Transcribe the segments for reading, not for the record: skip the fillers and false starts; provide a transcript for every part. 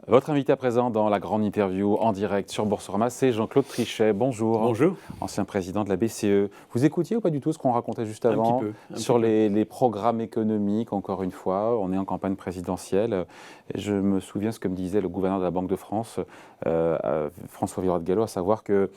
Votre invité à présent dans la grande interview en direct sur Boursorama, c'est Jean-Claude Trichet. Bonjour. Bonjour. Ancien président de la BCE. Vous écoutiez ou pas du tout ce qu'on racontait juste avant sur les programmes économiques, encore une fois. On est en campagne présidentielle. Et je me souviens ce que me disait le gouverneur de la Banque de France, François Villeroy-de-Galhau, à savoir que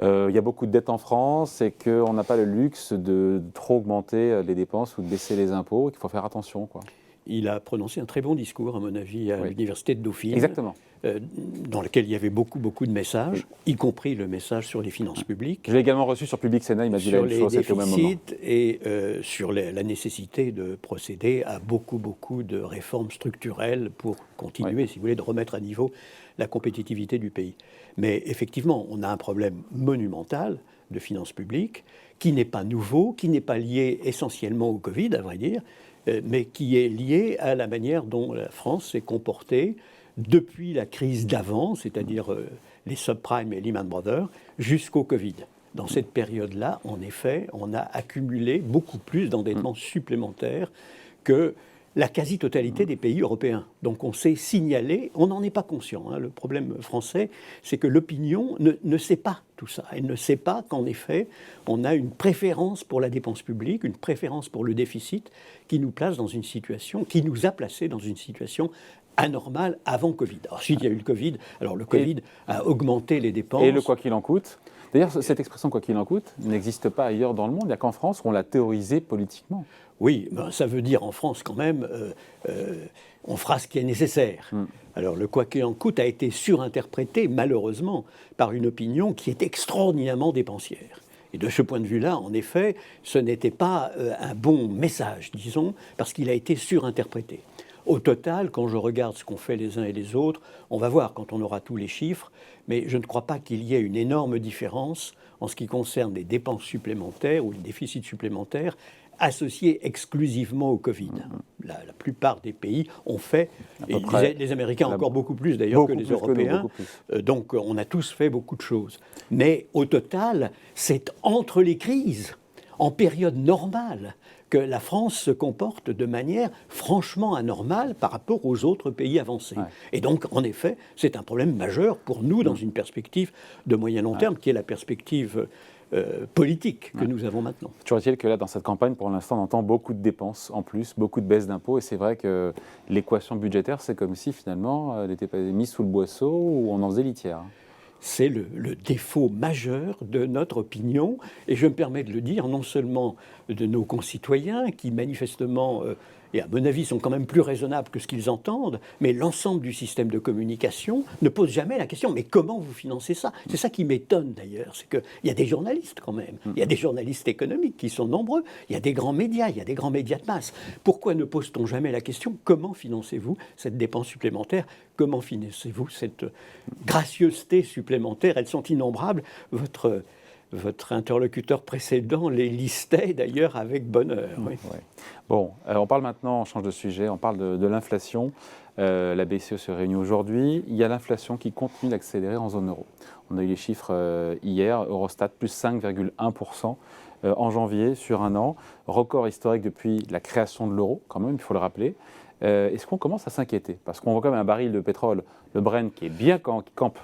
il y a beaucoup de dettes en France et qu'on n'a pas le luxe de trop augmenter les dépenses ou de baisser les impôts et qu'il faut faire attention, quoi. Il a prononcé un très bon discours, à mon avis, à l'université de Dauphine. Exactement. Dans lequel il y avait beaucoup de messages, y compris le message sur les finances publiques. Je l'ai également reçu sur Public Sénat, il m'a dit la même chose, c'était au même moment. Sur les déficits et sur la nécessité de procéder à beaucoup de réformes structurelles pour continuer, si vous voulez, de remettre à niveau la compétitivité du pays. Mais effectivement, on a un problème monumental de finances publiques qui n'est pas nouveau, qui n'est pas lié essentiellement au Covid, à vrai dire, mais qui est lié à la manière dont la France s'est comportée depuis la crise d'avant, c'est-à-dire les subprimes et Lehman Brothers, jusqu'au Covid. Dans cette période-là, en effet, on a accumulé beaucoup plus d'endettement supplémentaire que la quasi-totalité des pays européens. Donc on s'est signalé, on n'en est pas conscient. Le problème français, c'est que l'opinion ne sait pas tout ça. Elle ne sait pas qu'en effet, on a une préférence pour la dépense publique, une préférence pour le déficit, qui nous place dans une situation, qui nous a placés dans une situation anormale avant Covid. Alors s'il y a eu le Covid, alors le Covid a augmenté les dépenses. Et le quoi qu'il en coûte. D'ailleurs, cette expression quoi qu'il en coûte n'existe pas ailleurs dans le monde. Il n'y a qu'en France où on l'a théorisée politiquement. Oui, ça veut dire en France quand même, on fera ce qui est nécessaire. Alors le quoi qu'il en coûte a été surinterprété malheureusement par une opinion qui est extraordinairement dépensière. Et de ce point de vue-là, en effet, ce n'était pas un bon message, disons, parce qu'il a été surinterprété. Au total, quand je regarde ce qu'ont fait les uns et les autres, on va voir quand on aura tous les chiffres, mais je ne crois pas qu'il y ait une énorme différence en ce qui concerne les dépenses supplémentaires ou les déficits supplémentaires associés exclusivement au Covid. La plupart des pays ont fait, et les Américains encore beaucoup plus d'ailleurs que les Européens, donc on a tous fait beaucoup de choses. Mais au total, c'est entre les crises, en période normale, que la France se comporte de manière franchement anormale par rapport aux autres pays avancés. Et donc, en effet, c'est un problème majeur pour nous dans une perspective de moyen-long terme, qui est la perspective politique que nous avons maintenant. Toujours est-il que là, dans cette campagne, pour l'instant, on entend beaucoup de dépenses en plus, beaucoup de baisses d'impôts, et c'est vrai que l'équation budgétaire, c'est comme si finalement, elle n'était pas mise sous le boisseau ou on en faisait litière. C'est le défaut majeur de notre opinion, et je me permets de le dire, non seulement de nos concitoyens, qui manifestement, et à mon avis, sont quand même plus raisonnables que ce qu'ils entendent, mais l'ensemble du système de communication ne pose jamais la question, mais comment vous financez ça ? C'est ça qui m'étonne d'ailleurs, c'est qu'il y a des journalistes quand même, il y a des journalistes économiques qui sont nombreux, il y a des grands médias, il y a des grands médias de masse. Pourquoi ne pose-t-on jamais la question, comment financez-vous cette dépense supplémentaire ? Comment financez-vous cette gracieuseté supplémentaire ? Elles sont innombrables. Votre interlocuteur précédent les listait d'ailleurs avec bonheur. Oui. Bon, on parle maintenant, on change de sujet, on parle de l'inflation. La BCE se réunit aujourd'hui. Il y a l'inflation qui continue d'accélérer en zone euro. On a eu les chiffres hier, Eurostat plus 5,1% en janvier sur un an. Record historique depuis la création de l'euro, quand même, il faut le rappeler. Est-ce qu'on commence à s'inquiéter ? Parce qu'on voit quand même un baril de pétrole, le Brent, qui est bien, qui campe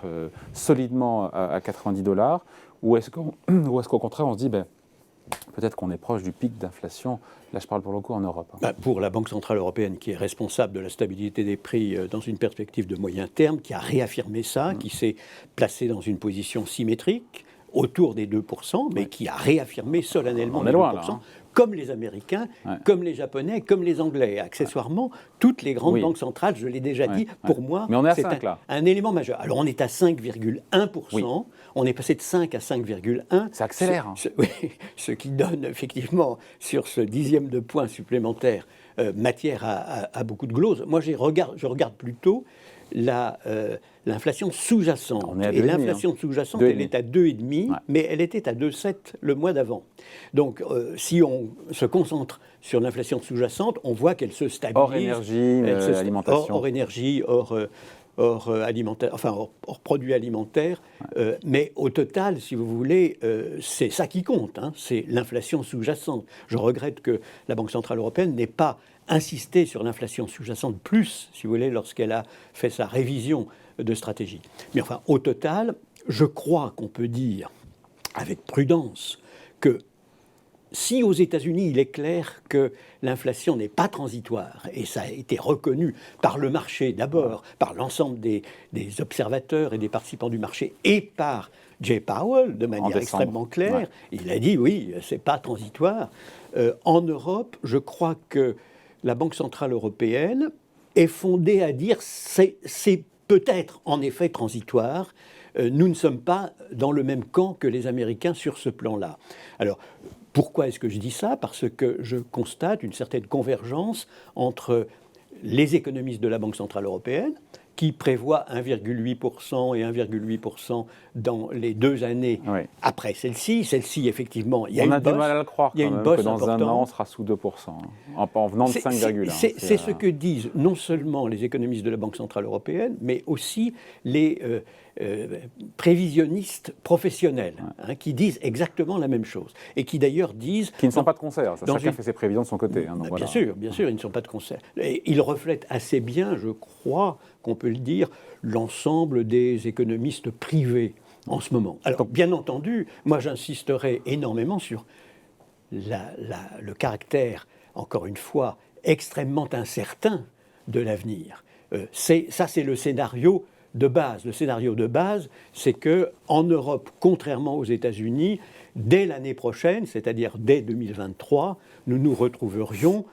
solidement à $90, ou est-ce qu'au contraire on se dit, peut-être qu'on est proche du pic d'inflation, là je parle pour le coup en Europe. Pour la Banque Centrale Européenne, qui est responsable de la stabilité des prix dans une perspective de moyen terme, qui a réaffirmé ça, qui s'est placée dans une position symétrique, autour des 2%, mais qui a réaffirmé solennellement les 2%, loin, là, comme les Américains, comme les Japonais, comme les Anglais. Accessoirement, toutes les grandes banques centrales, je l'ai déjà dit, pour moi, mais on est à c'est 5, là. un élément majeur. Alors on est à 5,1%, on est passé de 5 à 5,1. Ça accélère. Ce qui donne effectivement, sur ce dixième de point supplémentaire, matière à beaucoup de glose. Moi, je regarde plutôt l'inflation sous-jacente. Et l'inflation sous-jacente, elle est à 2,5, mais elle était à 2,7 le mois d'avant. Donc, si on se concentre sur l'inflation sous-jacente, on voit qu'elle se stabilise. Hors énergie, alimentation. Hors énergie, hors produits alimentaires. Mais au total, si vous voulez, c'est ça qui compte. C'est l'inflation sous-jacente. Je regrette que la Banque Centrale Européenne n'ait pas insisté sur l'inflation sous-jacente plus, si vous voulez, lorsqu'elle a fait sa révision de stratégie. Mais enfin, au total, je crois qu'on peut dire avec prudence que si aux États-Unis, il est clair que l'inflation n'est pas transitoire, et ça a été reconnu par le marché d'abord, par l'ensemble des observateurs et des participants du marché, et par Jay Powell, de manière extrêmement claire, il a dit oui, c'est pas transitoire. En Europe, je crois que la Banque Centrale Européenne est fondée à dire c'est peut-être en effet transitoire. Nous ne sommes pas dans le même camp que les Américains sur ce plan-là. Alors, pourquoi est-ce que je dis ça ? Parce que je constate une certaine convergence entre les économistes de la Banque Centrale Européenne, qui prévoient 1,8% et 1,8% dans les 2 années après celle-ci. Celle-ci, effectivement, il y a une bosse. On a du mal à le croire quand même, que dans un an, on sera sous 2%, en venant de 5,1. C'est ce que disent non seulement les économistes de la Banque Centrale Européenne, mais aussi les prévisionnistes professionnels, qui disent exactement la même chose. Et qui d'ailleurs disent... Qui ne sont pas de concert, chacun fait ses prévisions de son côté. Donc bien sûr, ils ne sont pas de concert. Et ils reflètent assez bien, je crois, qu'on peut le dire, l'ensemble des économistes privés en ce moment. Alors, bien entendu, moi j'insisterai énormément sur le caractère, encore une fois, extrêmement incertain de l'avenir. C'est le scénario de base. Le scénario de base, c'est qu'en Europe, contrairement aux États-Unis, dès l'année prochaine, c'est-à-dire dès 2023, nous nous retrouverions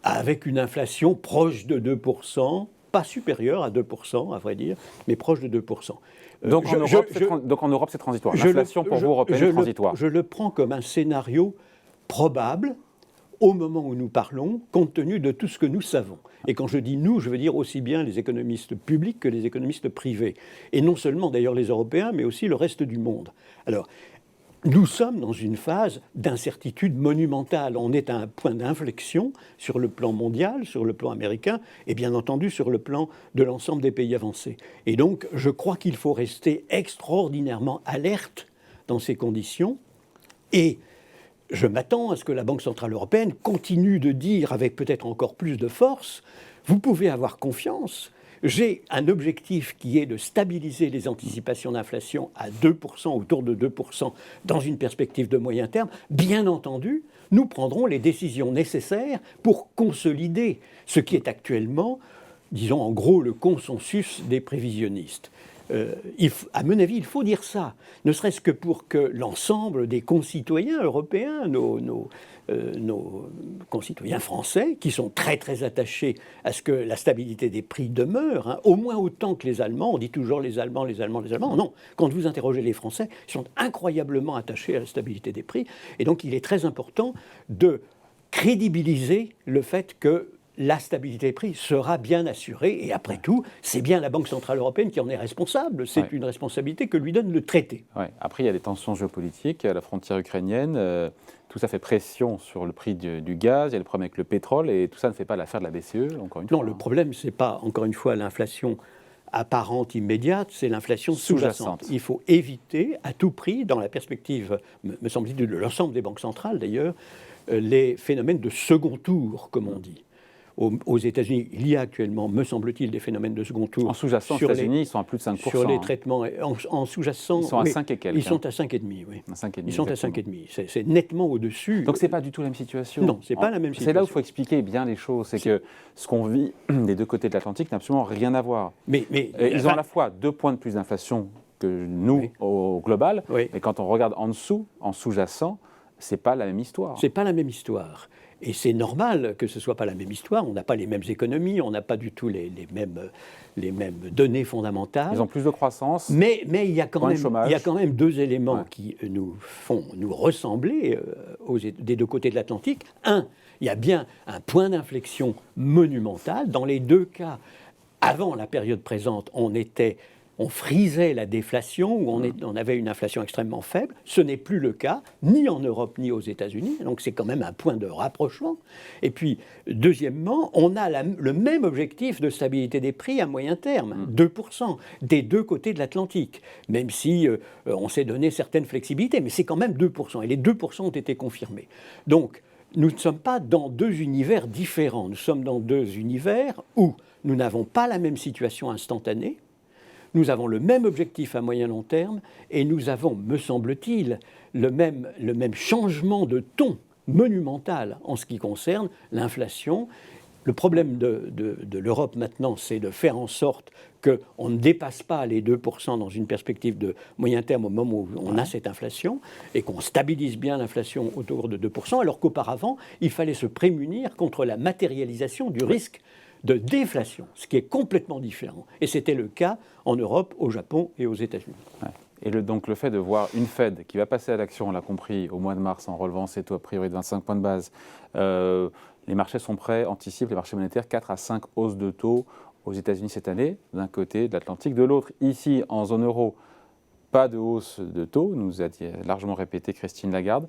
avec une inflation proche de 2%, pas supérieure à 2%, à vrai dire, mais proche de 2%. Donc en Europe, c'est transitoire. L'inflation pour vous européenne est transitoire. Je le prends comme un scénario probable au moment où nous parlons, compte tenu de tout ce que nous savons. Et quand je dis nous, je veux dire aussi bien les économistes publics que les économistes privés. Et non seulement d'ailleurs les Européens, mais aussi le reste du monde. Alors, nous sommes dans une phase d'incertitude monumentale. On est à un point d'inflexion sur le plan mondial, sur le plan américain, et bien entendu sur le plan de l'ensemble des pays avancés. Et donc, je crois qu'il faut rester extraordinairement alerte dans ces conditions. Et je m'attends à ce que la Banque Centrale Européenne continue de dire, avec peut-être encore plus de force, vous pouvez avoir confiance. J'ai un objectif qui est de stabiliser les anticipations d'inflation à 2%, autour de 2%, dans une perspective de moyen terme. Bien entendu, nous prendrons les décisions nécessaires pour consolider ce qui est actuellement, disons en gros, le consensus des prévisionnistes. À mon avis, il faut dire ça, ne serait-ce que pour que l'ensemble des concitoyens européens, nos concitoyens français, qui sont très très attachés à ce que la stabilité des prix demeure, au moins autant que les Allemands, on dit toujours les Allemands, non, quand vous interrogez les Français, ils sont incroyablement attachés à la stabilité des prix, et donc il est très important de crédibiliser le fait que la stabilité des prix sera bien assurée. Et après tout, c'est bien la Banque Centrale Européenne qui en est responsable. C'est une responsabilité que lui donne le traité. Après, il y a des tensions géopolitiques à la frontière ukrainienne. Tout ça fait pression sur le prix du gaz. Il y a le problème avec le pétrole. Et tout ça ne fait pas l'affaire de la BCE, encore une fois. Non, le problème, ce n'est pas, encore une fois, l'inflation apparente, immédiate, c'est l'inflation sous-jacente. Il faut éviter, à tout prix, dans la perspective, me semble-t-il, de l'ensemble des banques centrales, d'ailleurs, les phénomènes de second tour, comme on dit. Aux États-Unis, il y a actuellement, me semble-t-il, des phénomènes de second tour. En sous-jacent, aux États-Unis, ils sont à plus de 5%. Sur les traitements, en sous-jacent... Ils sont à 5 et quelques. Ils sont à 5,5, oui. Ils sont à 5,5. C'est nettement au-dessus. Donc, ce n'est pas du tout la même situation. Non, ce n'est pas la même situation. C'est là où il faut expliquer bien les choses. C'est que ce qu'on vit des deux côtés de l'Atlantique n'a absolument rien à voir. Mais ils ont à la fois 2 points de plus d'inflation que nous, au global. Mais quand on regarde en dessous, en sous-jacent, ce n'est pas la même histoire. Ce n'est pas la même histoire. Et c'est normal que ce ne soit pas la même histoire. On n'a pas les mêmes économies, on n'a pas du tout les mêmes données fondamentales. Ils ont plus de croissance. Mais il y a quand même 2 éléments qui nous font nous ressembler des deux côtés de l'Atlantique. Un, il y a bien un point d'inflexion monumental. Dans les 2 cas, avant la période présente, on frisait la déflation, où on avait une inflation extrêmement faible. Ce n'est plus le cas, ni en Europe, ni aux États-Unis. Donc c'est quand même un point de rapprochement. Et puis, deuxièmement, on a le même objectif de stabilité des prix à moyen terme, 2%, des 2 côtés de l'Atlantique. Même si on s'est donné certaines flexibilités, mais c'est quand même 2%. Et les 2% ont été confirmés. Donc, nous ne sommes pas dans deux univers différents. Nous sommes dans deux univers où nous n'avons pas la même situation instantanée, nous avons le même objectif à moyen long terme et nous avons, me semble-t-il, le même changement de ton monumental en ce qui concerne l'inflation. Le problème de l'Europe maintenant, c'est de faire en sorte qu'on ne dépasse pas les 2% dans une perspective de moyen terme au moment où on a cette inflation et qu'on stabilise bien l'inflation autour de 2%, alors qu'auparavant, il fallait se prémunir contre la matérialisation du risque de déflation, ce qui est complètement différent. Et c'était le cas en Europe, au Japon et aux États-Unis. Ouais. Et donc le fait de voir une Fed qui va passer à l'action, on l'a compris, au mois de mars en relevant ses taux a priori de 25 points de base, les marchés sont prêts, anticipent les marchés monétaires 4 à 5 hausses de taux aux États-Unis cette année, d'un côté de l'Atlantique, de l'autre. Ici, en zone euro, pas de hausse de taux, nous a largement répété Christine Lagarde.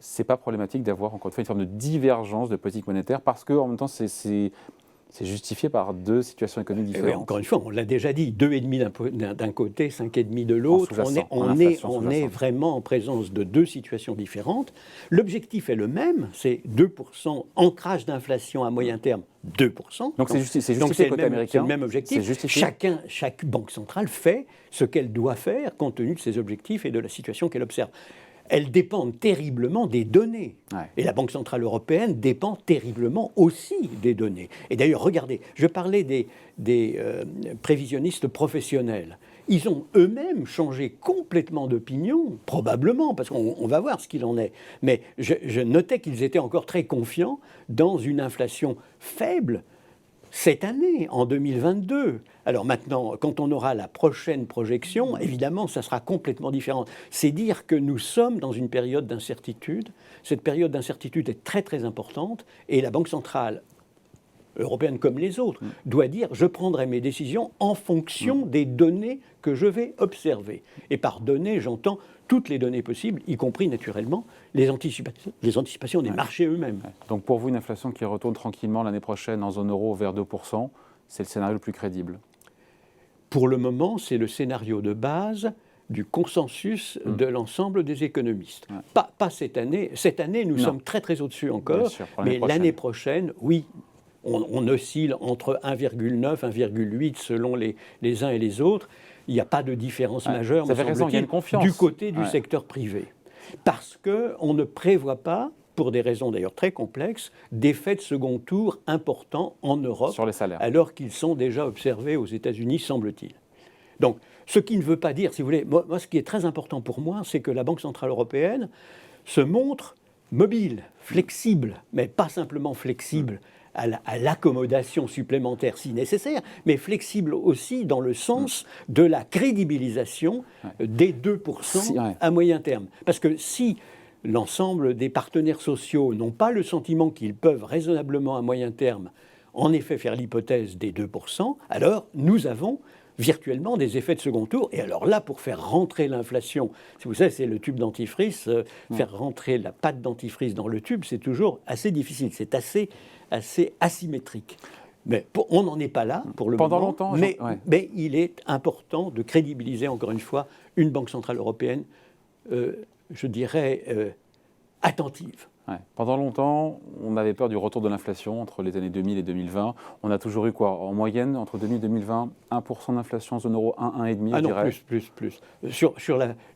Ce n'est pas problématique d'avoir encore une fois une forme de divergence de politique monétaire parce qu'en même temps, c'est justifié par deux situations économiques différentes. Oui, encore une fois, on l'a déjà dit, 2,5 d'un côté, 5,5 de l'autre. On est vraiment en présence de deux situations différentes. L'objectif est le même, c'est 2%, ancrage d'inflation à moyen terme, 2%. Donc c'est justifié côté américain. C'est le même objectif. Chaque banque centrale fait ce qu'elle doit faire compte tenu de ses objectifs et de la situation qu'elle observe. Elles dépendent terriblement des données. Ouais. Et la Banque centrale européenne dépend terriblement aussi des données. Et d'ailleurs, regardez, je parlais des prévisionnistes professionnels. Ils ont eux-mêmes changé complètement d'opinion, probablement, parce qu'on va voir ce qu'il en est. Mais je notais qu'ils étaient encore très confiants dans une inflation faible cette année, en 2022. Alors maintenant, quand on aura la prochaine projection, évidemment, ça sera complètement différent. C'est dire que nous sommes dans une période d'incertitude. Cette période d'incertitude est très très importante et la Banque centrale européenne comme les autres doit dire je prendrai mes décisions en fonction des données que je vais observer. Et par données, j'entends toutes les données possibles, y compris naturellement les anticipations des marchés eux-mêmes. Donc pour vous, une inflation qui retourne tranquillement l'année prochaine en zone euro vers 2%, c'est le scénario le plus crédible? Pour le moment, c'est le scénario de base du consensus de l'ensemble des économistes. Ouais. Pas cette année. Cette année, nous sommes très très au-dessus encore, mais l'année prochaine, oui. On oscille entre 1,9, 1,8 selon les uns et les autres. Il n'y a pas de différence majeure, me semble-t-il, du côté du secteur privé. Parce qu'on ne prévoit pas, pour des raisons d'ailleurs très complexes, d'effets de second tour importants en Europe, sur les salaires, alors qu'ils sont déjà observés aux États-Unis, semble-t-il. Donc, ce qui ne veut pas dire, si vous voulez, moi ce qui est très important pour moi, c'est que la Banque centrale européenne se montre mobile, flexible, mais pas simplement flexible à l'accommodation supplémentaire si nécessaire, mais flexible aussi dans le sens de la crédibilisation des 2% à moyen terme. Parce que si l'ensemble des partenaires sociaux n'ont pas le sentiment qu'ils peuvent raisonnablement à moyen terme en effet faire l'hypothèse des 2%, alors nous avons virtuellement des effets de second tour. Et alors là, pour faire rentrer l'inflation, si vous savez, c'est le tube dentifrice, faire rentrer la pâte dentifrice dans le tube, c'est toujours assez difficile, c'est assez asymétrique. Mais on n'en est pas là pour le moment. Longtemps, mais il est important de crédibiliser, encore une fois, une Banque centrale européenne, je dirais, attentive. Ouais. Pendant longtemps, on avait peur du retour de l'inflation entre les années 2000 et 2020. On a toujours eu quoi? En moyenne, entre 2000 et 2020, 1% d'inflation en zone euro, 1,5%, je dirais. Plus.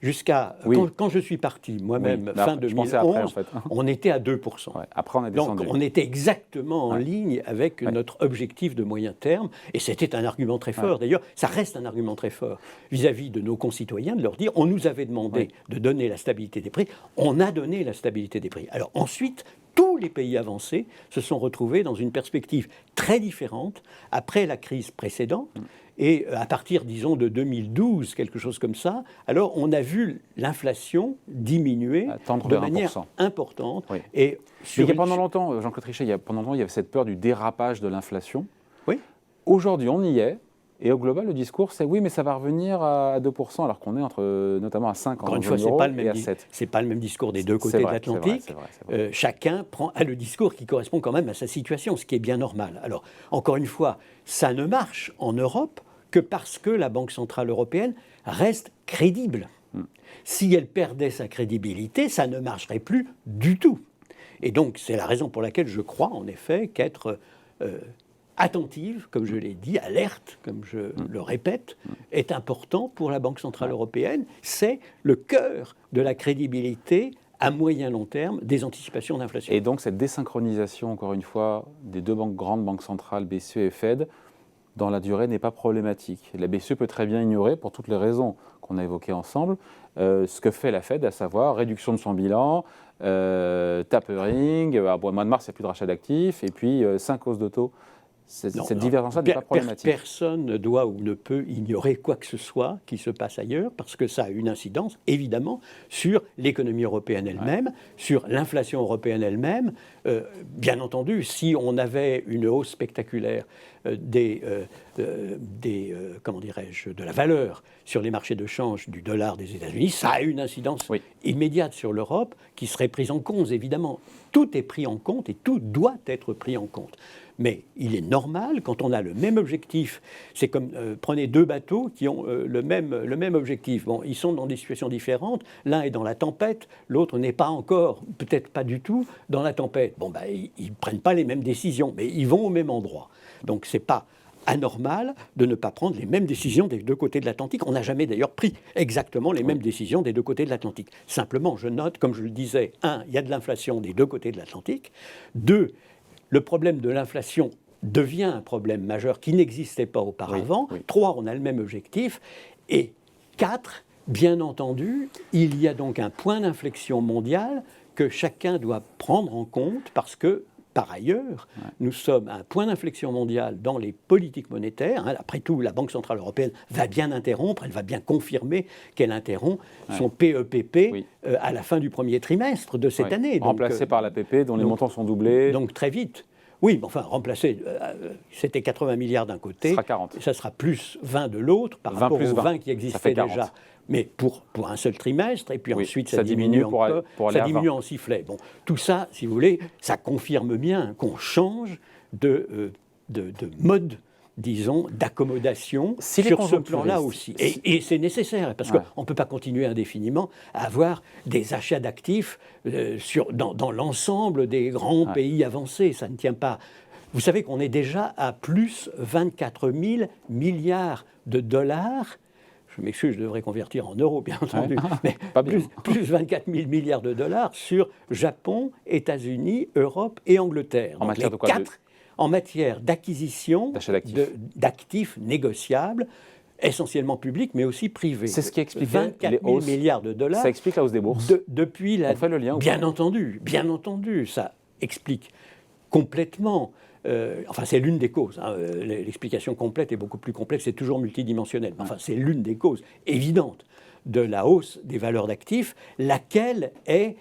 Jusqu'à... Oui. Quand je suis parti, moi-même, fin 2011, après, en fait. On était à 2%. Ouais. Après, on a descendu. Donc, on était exactement en ligne avec notre objectif de moyen terme. Et c'était un argument très fort. D'ailleurs, ça reste un argument très fort vis-à-vis de nos concitoyens, de leur dire, on nous avait demandé de donner la stabilité des prix. On a donné la stabilité des prix. Alors, ensuite, tous les pays avancés se sont retrouvés dans une perspective très différente après la crise précédente. Et à partir, disons, de 2012, quelque chose comme ça, alors on a vu l'inflation diminuer de manière importante. Oui. Et pendant longtemps, Jean-Claude Trichet, il y avait cette peur du dérapage de l'inflation. Oui. Aujourd'hui, on y est. Et au global, le discours, c'est oui, mais ça va revenir à 2%, alors qu'on est notamment à 5 en zone euro et à 7. C'est pas le même discours des deux côtés de l'Atlantique. Chacun a le discours qui correspond quand même à sa situation, ce qui est bien normal. Alors, encore une fois, ça ne marche en Europe que parce que la Banque centrale européenne reste crédible. Si elle perdait sa crédibilité, ça ne marcherait plus du tout. Et donc, c'est la raison pour laquelle je crois, en effet, qu'être attentive, comme je l'ai dit, alerte, comme je le répète, est important pour la Banque centrale européenne. C'est le cœur de la crédibilité à moyen long terme des anticipations d'inflation. Et donc cette désynchronisation, encore une fois, des deux grandes banques centrales, BCE et Fed, dans la durée n'est pas problématique. La BCE peut très bien ignorer, pour toutes les raisons qu'on a évoquées ensemble, ce que fait la Fed, à savoir réduction de son bilan, tapering, au mois de mars il n'y a plus de rachat d'actifs, et puis 5 hausses de taux. Cette divergence-là n'est pas problématique. Personne ne doit ou ne peut ignorer quoi que ce soit qui se passe ailleurs, parce que ça a une incidence, évidemment, sur l'économie européenne elle-même, sur l'inflation européenne elle-même. Bien entendu, si on avait une hausse spectaculaire de la valeur sur les marchés de change du dollar des États-Unis, ça a une incidence immédiate sur l'Europe qui serait prise en compte, évidemment. Tout est pris en compte et tout doit être pris en compte. Mais il est normal, quand on a le même objectif, c'est comme prenez deux bateaux qui ont le même objectif. Bon, ils sont dans des situations différentes. L'un est dans la tempête, l'autre n'est pas encore, peut-être pas du tout, dans la tempête. Bon, ils ne prennent pas les mêmes décisions, mais ils vont au même endroit. Donc, ce n'est pas anormal de ne pas prendre les mêmes décisions des deux côtés de l'Atlantique. On n'a jamais d'ailleurs pris exactement les mêmes décisions des deux côtés de l'Atlantique. Simplement, je note, comme je le disais, 1, il y a de l'inflation des deux côtés de l'Atlantique. 2, le problème de l'inflation devient un problème majeur qui n'existait pas auparavant. 3, on a le même objectif. Et 4, bien entendu, il y a donc un point d'inflexion mondial que chacun doit prendre en compte parce que, par ailleurs, nous sommes à un point d'inflexion mondial dans les politiques monétaires. Après tout, la Banque centrale européenne va bien interrompre, elle va bien confirmer qu'elle interrompt son PEPP à la fin du premier trimestre de cette année. Remplacé par l'APP, dont les montants sont doublés. Donc très vite. Oui, enfin, remplacé, c'était 80 milliards d'un côté. Ça sera 40. Ça sera plus 20 de l'autre par rapport aux 20 qui existaient déjà. Mais pour un seul trimestre, et puis ensuite ça diminue encore, ça diminue en sifflet. Bon, tout ça, si vous voulez, ça confirme bien qu'on change de mode, disons, d'accommodation sur ce plan-là aussi. Et c'est nécessaire, parce qu'on ne peut pas continuer indéfiniment à avoir des achats d'actifs dans l'ensemble des grands pays avancés. Ça ne tient pas. Vous savez qu'on est déjà à plus 24 000 milliards de dollars. Je m'excuse, je devrais convertir en euros, bien entendu, mais plus 24 000 milliards de dollars sur Japon, États-Unis, Europe et Angleterre. En matière de quoi ? En matière d'acquisition d'actifs négociables, essentiellement publics, mais aussi privés. C'est ce qui explique 24 000 milliards de dollars. Ça explique la hausse des bourses. Depuis On fait le lien ou bien entendu, ça explique complètement. C'est l'une des causes. L'explication complète est beaucoup plus complexe, c'est toujours multidimensionnel. Enfin, c'est l'une des causes évidentes de la hausse des valeurs d'actifs, laquelle est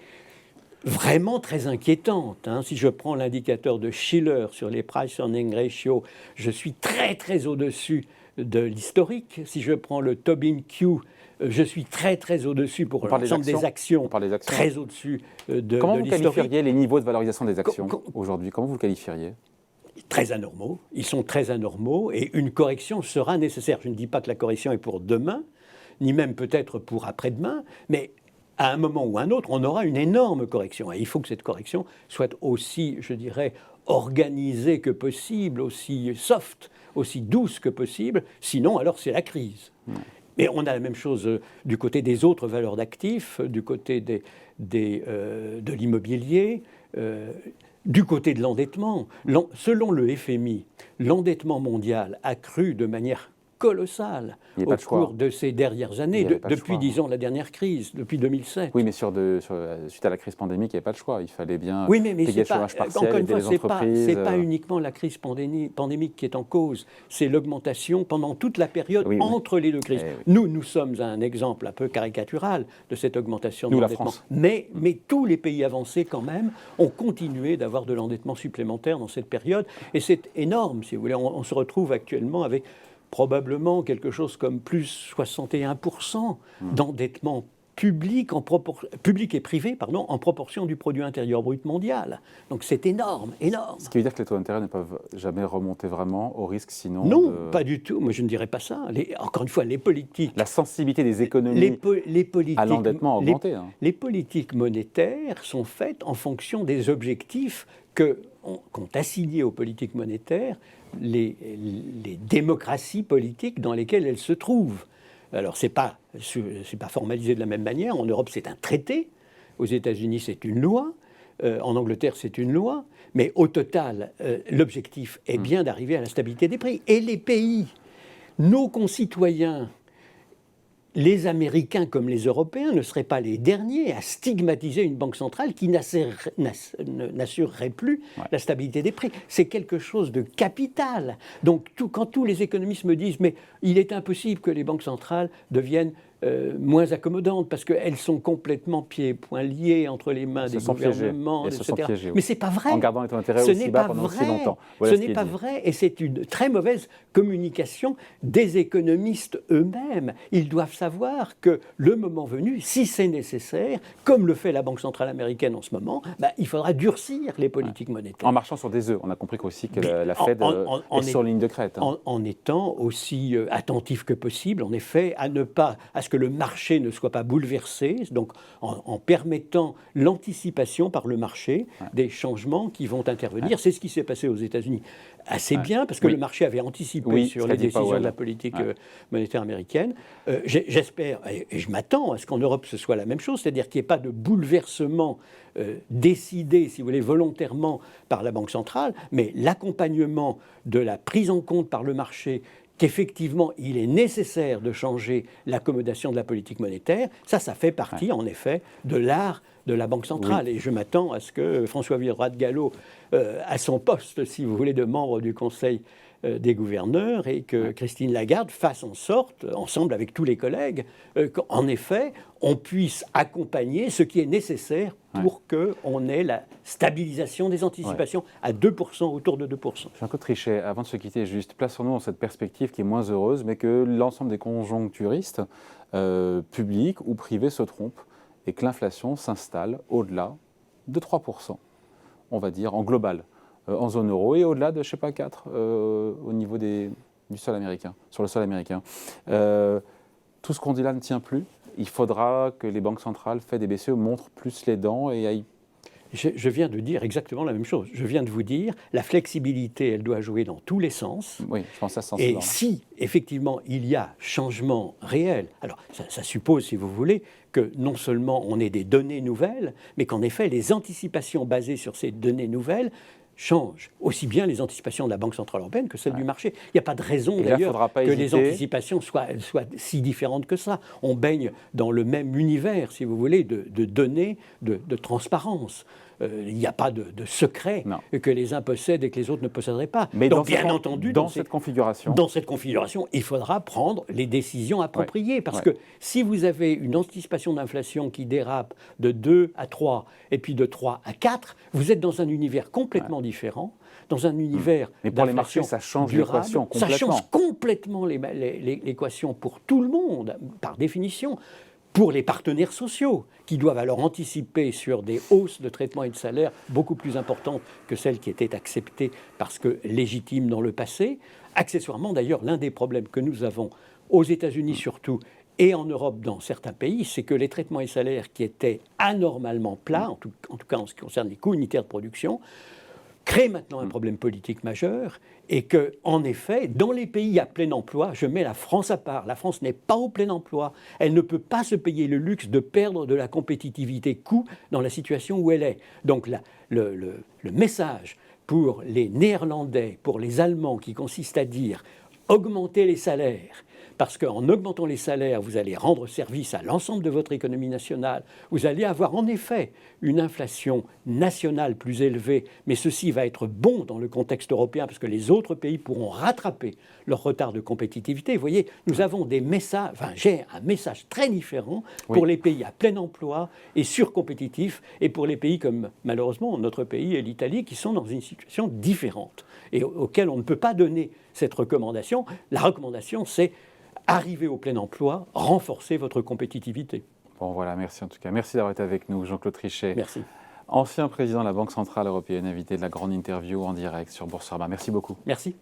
vraiment très inquiétante. Si je prends l'indicateur de Shiller sur les price-earning ratio, je suis très, très au-dessus de l'historique. Si je prends le Tobin Q, je suis très, très au-dessus pour l'ensemble des actions, très au-dessus de l'historique. Comment vous qualifieriez les niveaux de valorisation des actions aujourd'hui ? Comment vous le qualifieriez ? Très anormaux. Ils sont très anormaux et une correction sera nécessaire. Je ne dis pas que la correction est pour demain, ni même peut-être pour après-demain, mais à un moment ou un autre, on aura une énorme correction. Et il faut que cette correction soit aussi, je dirais, organisée que possible, aussi soft, aussi douce que possible. Sinon, alors c'est la crise. Mais on a la même chose du côté des autres valeurs d'actifs, du côté de l'immobilier, du côté de l'endettement. Selon le FMI, l'endettement mondial a cru de manière colossale au cours de ces dernières années, depuis, disons, la dernière crise, depuis 2007. Oui, mais suite à la crise pandémique, il n'y avait pas de choix. Il fallait bien payer le chômage partiel, aider les entreprises. Ce n'est pas uniquement la crise pandémique qui est en cause, c'est l'augmentation pendant toute la période entre les deux crises. Nous sommes un exemple un peu caricatural de cette augmentation de l'endettement. Mais tous les pays avancés, quand même, ont continué d'avoir de l'endettement supplémentaire dans cette période. Et c'est énorme, si vous voulez. On se retrouve actuellement avec probablement quelque chose comme plus 61% d'endettement public et privé en proportion du produit intérieur brut mondial. Donc c'est énorme, énorme. Ce qui veut dire que les taux d'intérêt ne peuvent jamais remonter vraiment, au risque sinon Non, pas du tout. Moi, je ne dirais pas ça. Encore une fois, les politiques... La sensibilité des économies à l'endettement a augmenté. Les politiques monétaires sont faites en fonction des objectifs qu'ont assignés aux politiques monétaires les démocraties politiques dans lesquelles elles se trouvent. Alors, c'est pas formalisé de la même manière. En Europe, c'est un traité. Aux États-Unis, c'est une loi. En Angleterre, c'est une loi. Mais au total, l'objectif est bien d'arriver à la stabilité des prix. Et les pays, nos concitoyens, les Américains comme les Européens, ne seraient pas les derniers à stigmatiser une banque centrale qui n'assurerait plus la stabilité des prix. C'est quelque chose de capital. Donc, quand tous les économistes me disent « mais il est impossible que les banques centrales deviennent moins accommodantes parce qu'elles sont complètement pieds et poings liés entre les mains des gouvernements, etc. » Mais ce n'est pas vrai. En gardant les taux d'intérêt aussi bas pendant aussi longtemps. Voilà, ce n'est pas vrai, et c'est une très mauvaise communication des économistes eux-mêmes. Ils doivent savoir que le moment venu, si c'est nécessaire, comme le fait la Banque centrale américaine en ce moment, il faudra durcir les politiques monétaires. En marchant sur des œufs, on a compris aussi que la Fed est sur ligne de crête. En étant aussi attentif que possible, en effet, à ce que le marché ne soit pas bouleversé, donc en permettant l'anticipation par le marché des changements qui vont intervenir. C'est ce qui s'est passé aux États-Unis assez bien, parce que le marché avait anticipé sur les décisions de la politique monétaire américaine. J'espère, et je m'attends à ce qu'en Europe ce soit la même chose, c'est-à-dire qu'il n'y ait pas de bouleversement décidé, si vous voulez, volontairement par la Banque centrale, mais l'accompagnement de la prise en compte par le marché qu'effectivement, il est nécessaire de changer l'accommodation de la politique monétaire, ça fait partie, en effet, de l'art de la Banque centrale. Et je m'attends à ce que François Villeroy de Galhau, à son poste, si vous voulez, de membre du Conseil des gouverneurs, et que Christine Lagarde fasse en sorte, ensemble avec tous les collègues, qu'en effet, on puisse accompagner ce qui est nécessaire pour qu'on ait la stabilisation des anticipations à 2%, autour de 2%. Jean-Claude Trichet, avant de se quitter, juste plaçons-nous dans cette perspective qui est moins heureuse, mais que l'ensemble des conjoncturistes, publics ou privés, se trompent et que l'inflation s'installe au-delà de 3%, on va dire, en global, en zone euro, et au-delà de, je ne sais pas, 4 au niveau du sol américain, sur le sol américain. Tout ce qu'on dit là ne tient plus. Il faudra que les banques centrales, Fed et BCE, montrent plus les dents et aillent. Je viens de dire exactement la même chose. Je viens de vous dire, la flexibilité, elle doit jouer dans tous les sens. Oui, je pense à ce sens-là. Et si, effectivement, il y a changement réel, alors ça suppose, si vous voulez, que non seulement on ait des données nouvelles, mais qu'en effet, les anticipations basées sur ces données nouvelles changent, aussi bien les anticipations de la Banque centrale européenne que celles du marché. Il n'y a pas de raison d'ailleurs que les anticipations soient si différentes que ça. On baigne dans le même univers, si vous voulez, de données, de transparence. Il n'y a pas de secret que les uns possèdent et que les autres ne posséderaient pas. Mais donc, bien entendu, dans cette configuration, il faudra prendre les décisions appropriées. Parce que si vous avez une anticipation d'inflation qui dérape de 2 à 3 et puis de 3 à 4, vous êtes dans un univers complètement différent, dans un univers mais pour les marchés, ça change l'équation complètement. Ça change complètement l'équation pour tout le monde, par définition. Pour les partenaires sociaux, qui doivent alors anticiper sur des hausses de traitement et de salaire beaucoup plus importantes que celles qui étaient acceptées parce que légitimes dans le passé. Accessoirement, d'ailleurs, l'un des problèmes que nous avons aux États-Unis surtout, et en Europe dans certains pays, c'est que les traitements et salaires qui étaient anormalement plats, en tout cas en ce qui concerne les coûts unitaires de production, crée maintenant un problème politique majeur, et que, en effet, dans les pays à plein emploi, je mets la France à part. La France n'est pas au plein emploi. Elle ne peut pas se payer le luxe de perdre de la compétitivité coût dans la situation où elle est. Donc le message pour les Néerlandais, pour les Allemands, qui consiste à dire augmenter les salaires, parce qu'en augmentant les salaires, vous allez rendre service à l'ensemble de votre économie nationale. Vous allez avoir en effet une inflation nationale plus élevée, mais ceci va être bon dans le contexte européen parce que les autres pays pourront rattraper leur retard de compétitivité. Vous voyez, nous avons des messages, j'ai un message très différent pour les pays à plein emploi et surcompétitifs, et pour les pays comme malheureusement notre pays et l'Italie qui sont dans une situation différente et auquel on ne peut pas donner cette recommandation. La recommandation, c'est arriver au plein emploi, renforcer votre compétitivité. Bon, voilà, merci en tout cas. Merci d'avoir été avec nous, Jean-Claude Trichet. Merci. Ancien président de la Banque Centrale Européenne, invité de la grande interview en direct sur Boursorama. Merci beaucoup. Merci.